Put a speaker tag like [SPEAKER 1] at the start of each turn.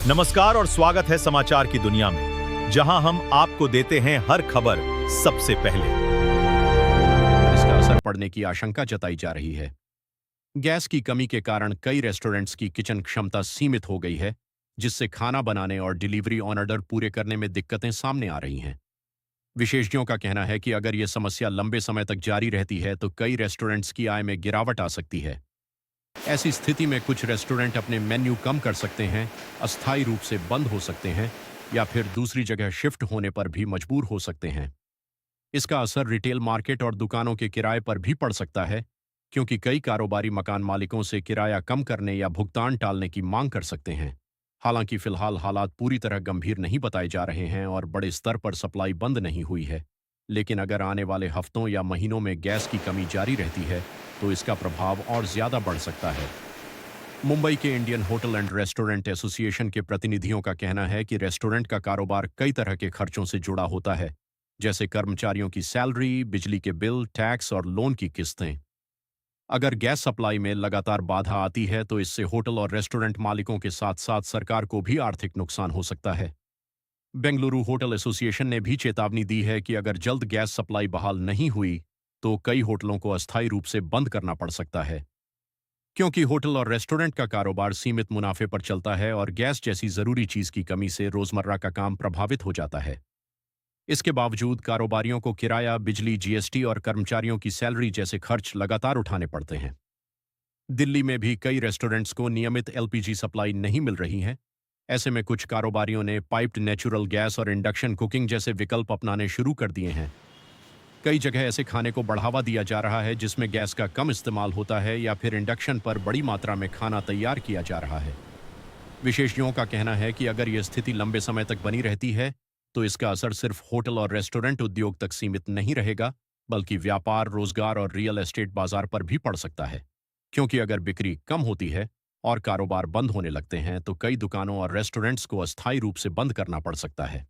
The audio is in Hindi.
[SPEAKER 1] नमस्कार और स्वागत है समाचार की दुनिया में, जहां हम आपको देते हैं हर खबर सबसे पहले।
[SPEAKER 2] इसका असर पड़ने की आशंका जताई जा रही है। गैस की कमी के कारण कई रेस्टोरेंट्स की किचन क्षमता सीमित हो गई है, जिससे खाना बनाने और डिलीवरी ऑन ऑर्डर पूरे करने में दिक्कतें सामने आ रही हैं। विशेषज्ञों का कहना है कि अगर यह समस्या लंबे समय तक जारी रहती है तो कई रेस्टोरेंट्स की आय में गिरावट आ सकती है। ऐसी स्थिति में कुछ रेस्टोरेंट अपने मेन्यू कम कर सकते हैं, अस्थायी रूप से बंद हो सकते हैं या फिर दूसरी जगह शिफ्ट होने पर भी मजबूर हो सकते हैं। इसका असर रिटेल मार्केट और दुकानों के किराए पर भी पड़ सकता है, क्योंकि कई कारोबारी मकान मालिकों से किराया कम करने या भुगतान टालने की मांग कर सकते हैं। हालांकि फिलहाल हालात पूरी तरह गंभीर नहीं बताए जा रहे हैं और बड़े स्तर पर सप्लाई बंद नहीं हुई है। लेकिन अगर आने वाले हफ्तों या महीनों में गैस की कमी जारी रहती है तो इसका प्रभाव और ज्यादा बढ़ सकता है। मुंबई के Indian hotel and restaurant association के प्रतिनिधियों का कहना है कि रेस्टोरेंट का कारोबार कई तरह के खर्चों से जुड़ा होता है, जैसे कर्मचारियों की सैलरी, बिजली के बिल, टैक्स और लोन की किस्तें। अगर गैस सप्लाई में लगातार बाधा आती है तो इससे होटल और रेस्टोरेंट मालिकों के साथ साथ सरकार को भी आर्थिक नुकसान हो सकता है। बेंगलुरु होटल एसोसिएशन ने भी चेतावनी दी है कि अगर जल्द गैस सप्लाई बहाल नहीं हुई तो कई होटलों को अस्थायी रूप से बंद करना पड़ सकता है, क्योंकि होटल और रेस्टोरेंट का कारोबार सीमित मुनाफे पर चलता है और गैस जैसी जरूरी चीज की कमी से रोजमर्रा का काम प्रभावित हो जाता है। इसके बावजूद कारोबारियों को किराया, बिजली, जीएसटी और कर्मचारियों की सैलरी जैसे खर्च लगातार उठाने पड़ते हैं। दिल्ली में भी कई रेस्टोरेंट्स को नियमित एलपीजी सप्लाई नहीं मिल रही है। ऐसे में कुछ कारोबारियों ने पाइप्ड नेचुरल गैस और इंडक्शन कुकिंग जैसे विकल्प अपनाने शुरू कर दिए हैं। कई जगह ऐसे खाने को बढ़ावा दिया जा रहा है जिसमें गैस का कम इस्तेमाल होता है या फिर इंडक्शन पर बड़ी मात्रा में खाना तैयार किया जा रहा है। विशेषज्ञों का कहना है कि अगर यह स्थिति लंबे समय तक बनी रहती है तो इसका असर सिर्फ होटल और रेस्टोरेंट उद्योग तक सीमित नहीं रहेगा, बल्कि व्यापार, रोजगार और रियल एस्टेट बाजार पर भी पड़ सकता है। क्योंकि अगर बिक्री कम होती है और कारोबार बंद होने लगते हैं तो कई दुकानों और रेस्टोरेंट्स को अस्थायी रूप से बंद करना पड़ सकता है।